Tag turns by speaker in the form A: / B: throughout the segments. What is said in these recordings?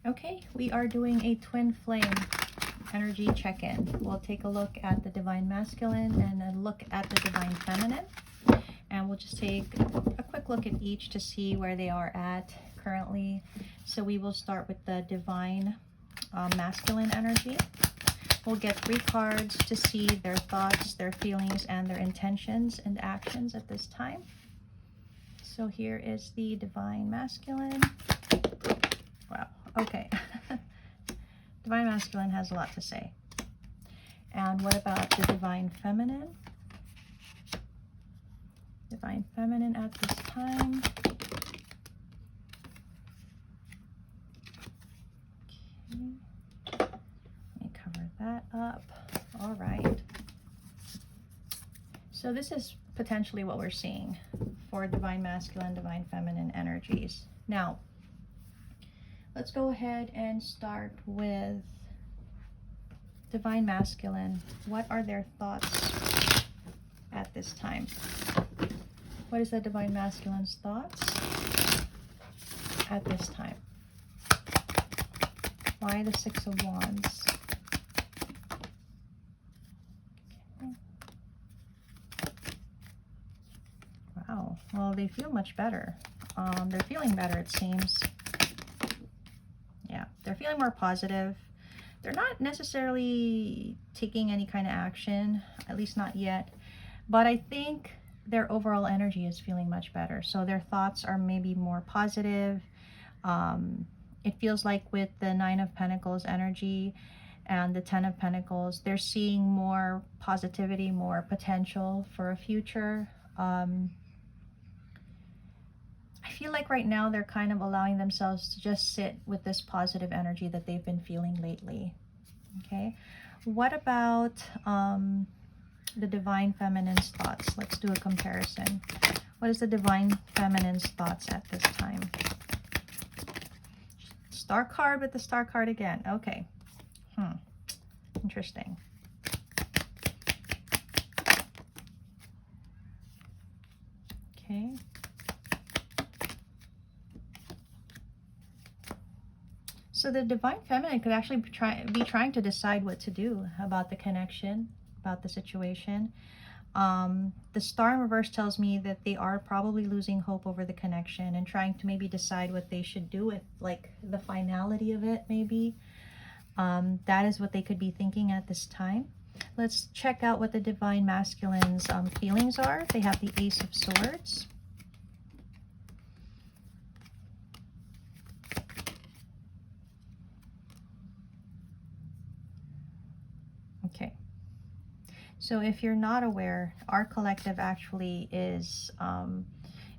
A: Okay, we are doing a twin flame energy check-in. We'll take a look at the divine masculine and a look at the divine feminine. And we'll just take a quick look at each to see where they are at currently. So we will start with the divine masculine energy. We'll get 3 cards to see their thoughts, their feelings, and their intentions and actions at this time. So here is the divine masculine. Wow, okay. Divine masculine has a lot to say. And what about the divine feminine? Divine feminine at this time. Okay. Let me cover that up. All right. So this is potentially what we're seeing for divine masculine, divine feminine energies. Now, let's go ahead and start with divine masculine. What are their thoughts at this time? What is the divine masculine's thoughts at this time? Why the 6 of Wands? Okay. Wow. Well, they feel much better. They're feeling better, it seems. Yeah, they're feeling more positive. They're not necessarily taking any kind of action, at least not yet. But I think their overall energy is feeling much better. So their thoughts are maybe more positive. It feels like with the 9 of Pentacles energy and the 10 of Pentacles, they're seeing more positivity, more potential for a future. I feel like right now they're kind of allowing themselves to just sit with this positive energy that they've been feeling lately. Okay, what about the divine feminine's thoughts? Let's do a comparison. What is the divine feminine's thoughts at this time? Star card with the star card again. Okay. Interesting. Okay. So the divine feminine could actually be trying to decide what to do about the connection, about the situation. The star in reverse tells me that they are probably losing hope over the connection and trying to maybe decide what they should do with, like, the finality of it, maybe. That is what they could be thinking at this time. Let's check out what the divine masculine's feelings are. They have the Ace of Swords. Okay. So if you're not aware, our collective actually is,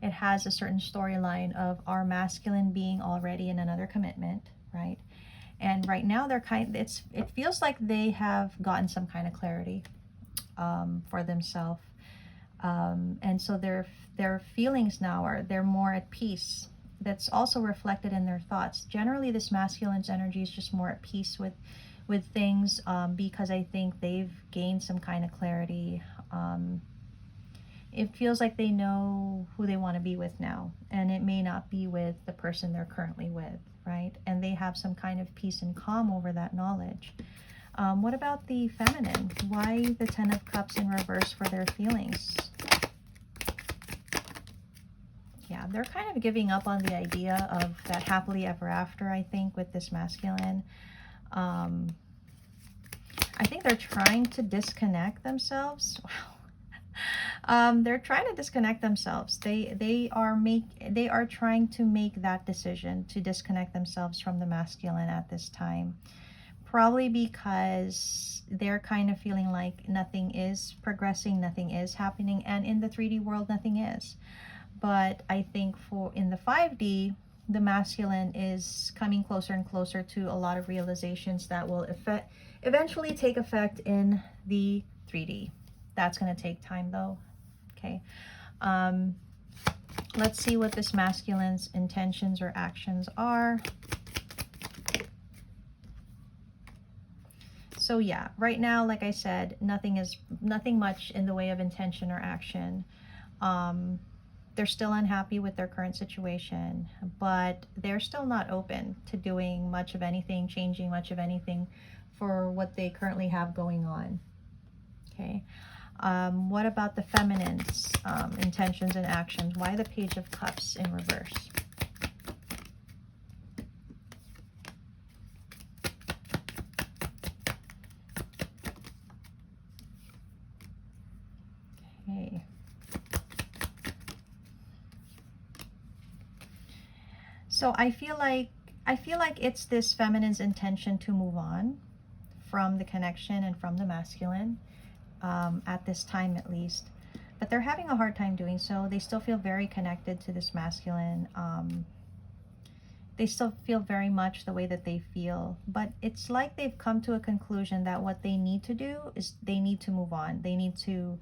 A: it has a certain storyline of our masculine being already in another commitment, right? And right now they're it feels like they have gotten some kind of clarity for themselves. And so their feelings now they're more at peace. That's also reflected in their thoughts. Generally, this masculine's energy is just more at peace with things, because I think they've gained some kind of clarity. It feels like they know who they want to be with now, and it may not be with the person they're currently with, right? And they have some kind of peace and calm over that knowledge. What about the feminine? Why the 10 of Cups in reverse for their feelings? Yeah, they're kind of giving up on the idea of that happily ever after, I think, with this masculine. I think they're trying to disconnect themselves. Wow. They're trying to disconnect themselves. They are trying to make that decision to disconnect themselves from the masculine at this time. Probably because they're kind of feeling like nothing is progressing, nothing is happening, and in the 3D world, nothing is. But I think in the 5D, the masculine is coming closer and closer to a lot of realizations that will eventually take effect in the 3D. That's going to take time, though. Okay. Let's see what this masculine's intentions or actions are. So yeah, right now, like I said, nothing much in the way of intention or action. they're still unhappy with their current situation, but they're still not open to doing much of anything, changing much of anything for what they currently have going on. Okay. What about the feminine's intentions and actions? Why the Page of Cups in reverse? Okay. So I feel like it's this feminine's intention to move on from the connection and from the masculine, at this time at least. But they're having a hard time doing so. They still feel very connected to this masculine. They still feel very much the way that they feel. But it's like they've come to a conclusion that what they need to do is they need to move on. They need to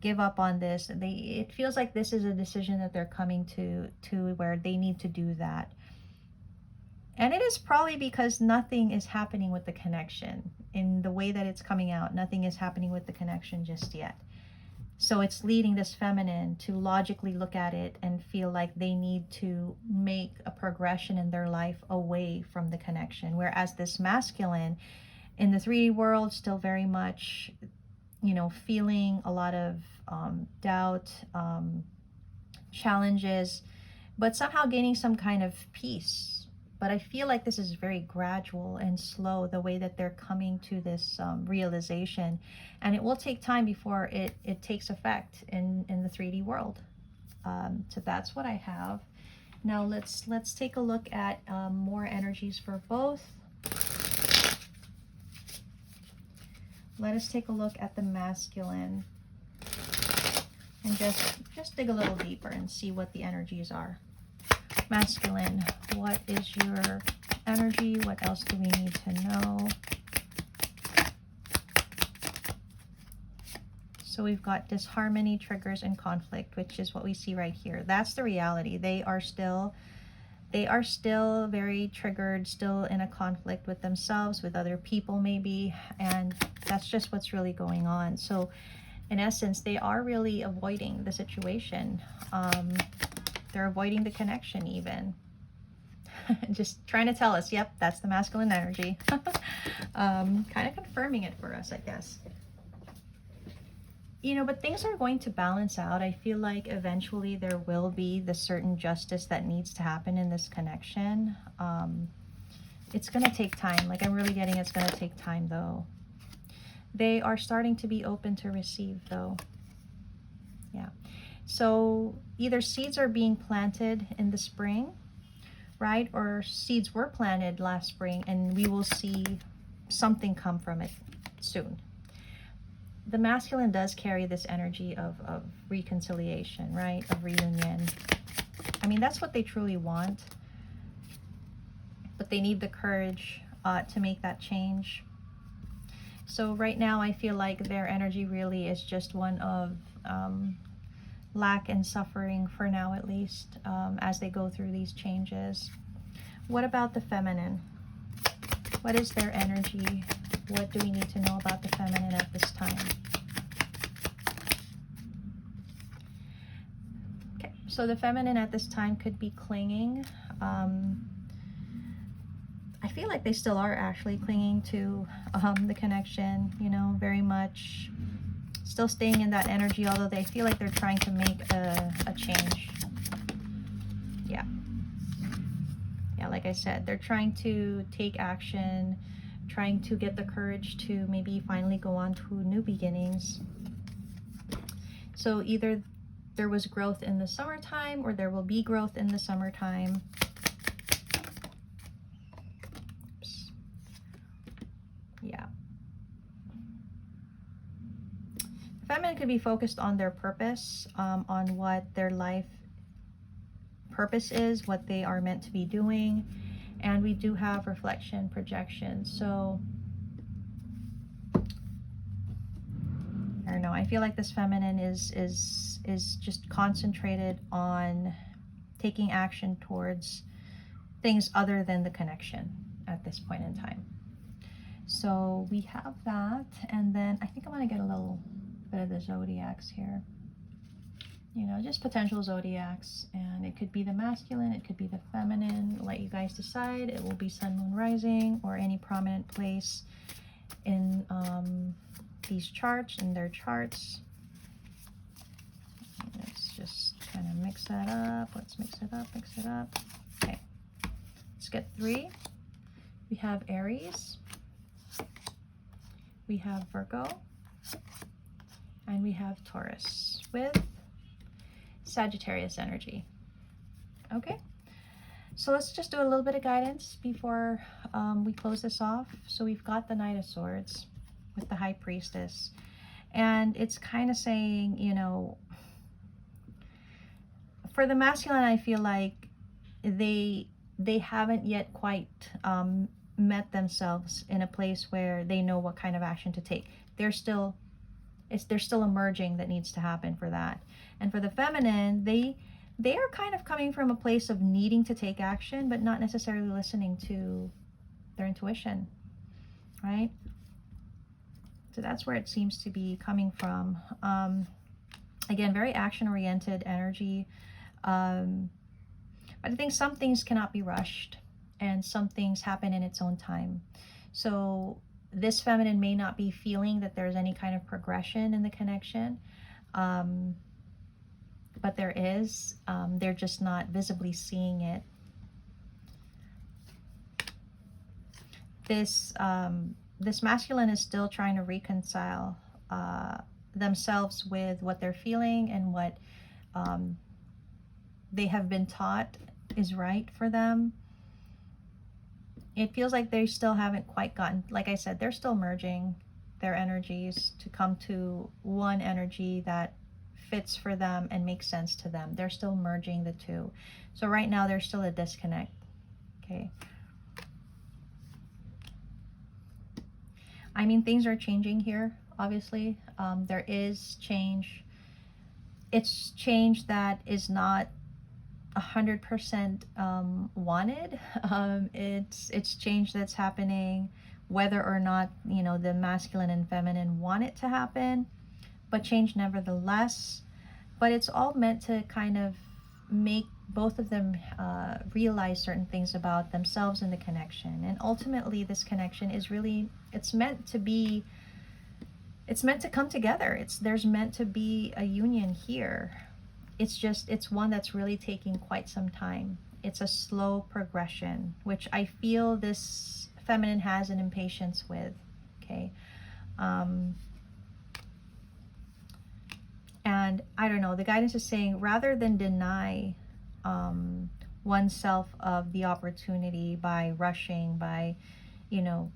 A: give up on this. It feels like this is a decision that they're coming to where they need to do that. And it is probably because nothing is happening with the connection in the way that it's coming out. Nothing is happening with the connection just yet. So it's leading this feminine to logically look at it and feel like they need to make a progression in their life away from the connection. Whereas this masculine in the 3D world, still very much, you know, feeling a lot of doubt, challenges, but somehow gaining some kind of peace. But I feel like this is very gradual and slow, the way that they're coming to this realization. And it will take time before it takes effect in the 3D world. So that's what I have. Now let's take a look at more energies for both. Let us take a look at the masculine and just dig a little deeper and see what the energies are. Masculine, what is your energy? What else do we need to know? So we've got disharmony, triggers, and conflict, which is what we see right here. That's the reality. They are still very triggered, still in a conflict with themselves, with other people maybe, and that's just what's really going on. So in essence, they are really avoiding the situation. They're avoiding the connection even. Just trying to tell us, yep, that's the masculine energy. Kind of confirming it for us, I guess. You know, but things are going to balance out. I feel like eventually there will be the certain justice that needs to happen in this connection. It's going to take time. Like, I'm really getting it's going to take time, though. They are starting to be open to receive, though. Yeah. So either seeds are being planted in the spring, right? Or seeds were planted last spring, and we will see something come from it soon. The masculine does carry this energy of reconciliation, right? Of reunion. I mean, that's what they truly want. But they need the courage to make that change. So right now, I feel like their energy really is just one of lack and suffering, for now at least, as they go through these changes. What about the feminine? What is their energy? What do we need to know about the feminine at this time? Okay, so the feminine at this time could be clinging. I feel like they still are actually clinging to the connection, you know, very much still staying in that energy, although they feel like they're trying to make a change. Yeah. Yeah, like I said, they're trying to take action, trying to get the courage to maybe finally go on to new beginnings. So either there was growth in the summertime, or there will be growth in the summertime. Oops. Yeah. Feminine could be focused on their purpose, on what their life purpose is, what they are meant to be doing. And we do have reflection, projection. So I don't know, I feel like this feminine is just concentrated on taking action towards things other than the connection at this point in time. So we have that, and then I think I'm going to get a little bit of the zodiacs here. you know, just potential zodiacs. And it could be the masculine, it could be the feminine. Let you guys decide. It will be sun, moon, rising, or any prominent place in these charts, in their charts. Let's just kind of mix that up. Let's mix it up, mix it up. Okay, let's get 3. We have Aries, we have Virgo, and we have Taurus with Sagittarius energy. Okay, so let's just do a little bit of guidance before we close this off. So we've got the Knight of Swords with the High Priestess, and it's kind of saying, you know, for the masculine, I feel like they haven't yet quite met themselves in a place where they know what kind of action to take. There's still emerging that needs to happen for that. And for the feminine, they are kind of coming from a place of needing to take action, but not necessarily listening to their intuition, right? So that's where it seems to be coming from. Again, very action-oriented energy. But I think some things cannot be rushed, and some things happen in its own time. So this feminine may not be feeling that there's any kind of progression in the connection, but there is. They're just not visibly seeing it. This masculine is still trying to reconcile themselves with what they're feeling and what they have been taught is right for them. It feels like they still haven't quite gotten, like I said, they're still merging their energies to come to one energy that fits for them and makes sense to them. They're still merging the two. So right now there's still a disconnect. Okay. I mean, things are changing here, obviously. There is change. It's change that is not 100% wanted. It's change that's happening whether or not, you know, the masculine and feminine want it to happen, but change nevertheless. But it's all meant to kind of make both of them realize certain things about themselves and the connection. And ultimately this connection is really, it's meant to come together. There's meant to be a union here. It's one that's really taking quite some time. It's a slow progression, which I feel this feminine has an impatience with. Okay. And I don't know, the guidance is saying, rather than deny oneself of the opportunity by rushing, by, you know,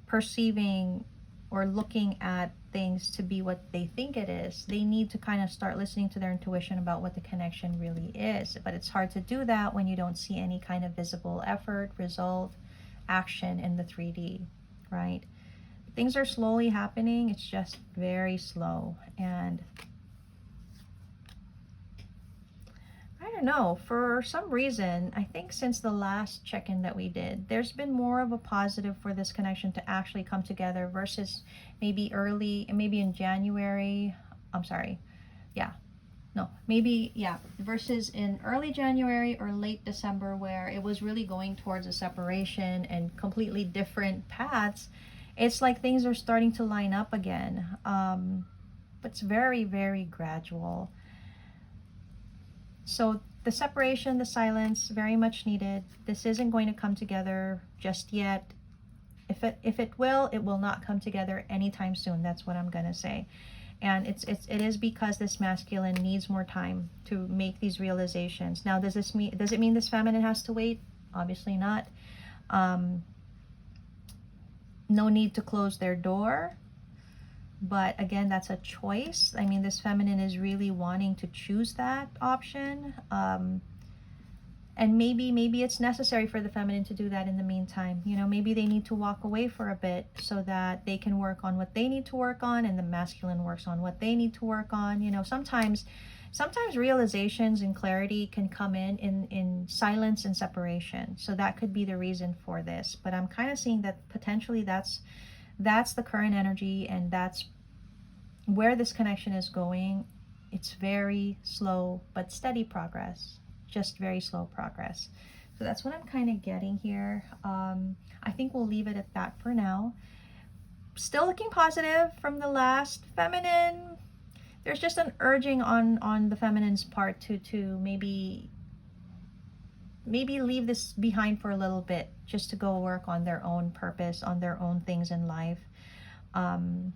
A: perceiving or looking at things to be what they think it is, they need to kind of start listening to their intuition about what the connection really is. But it's hard to do that when you don't see any kind of visible effort, result, action in the 3D, right? Things are slowly happening. It's just very slow. And I don't know, for some reason, I think since the last check-in that we did, there's been more of a positive for this connection to actually come together versus maybe in January. I'm sorry. Yeah. No, maybe, yeah, versus in early January or late December, where it was really going towards a separation and completely different paths. It's like things are starting to line up again. But it's very, very gradual. So the separation, the silence, very much needed. This isn't going to come together just yet. If it will not come together anytime soon. That's what I'm gonna say. And it is because this masculine needs more time to make these realizations. Now, does it mean this feminine has to wait? Obviously not. No need to close their door. But again, that's a choice. I mean, this feminine is really wanting to choose that option. And maybe it's necessary for the feminine to do that in the meantime. You know, maybe they need to walk away for a bit so that they can work on what they need to work on, and the masculine works on what they need to work on. You know, sometimes realizations and clarity can come in silence and separation. So that could be the reason for this. But I'm kind of seeing that potentially that's the current energy, and that's where this connection is going. It's very slow but steady progress, just very slow progress. So that's what I'm kind of getting here. I think we'll leave it at that for now. Still looking positive from the last feminine. There's just an urging on the feminine's part to maybe leave this behind for a little bit, just to go work on their own purpose, on their own things in life,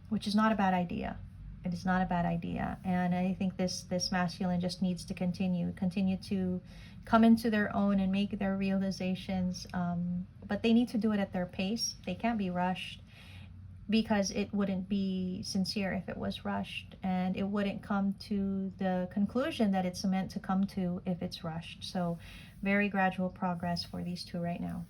A: which is not a bad idea. It is not a bad idea. And I think this masculine just needs to continue to come into their own and make their realizations, but they need to do it at their pace. They can't be rushed, because it wouldn't be sincere if it was rushed, and it wouldn't come to the conclusion that it's meant to come to if it's rushed. So very gradual progress for these two right now.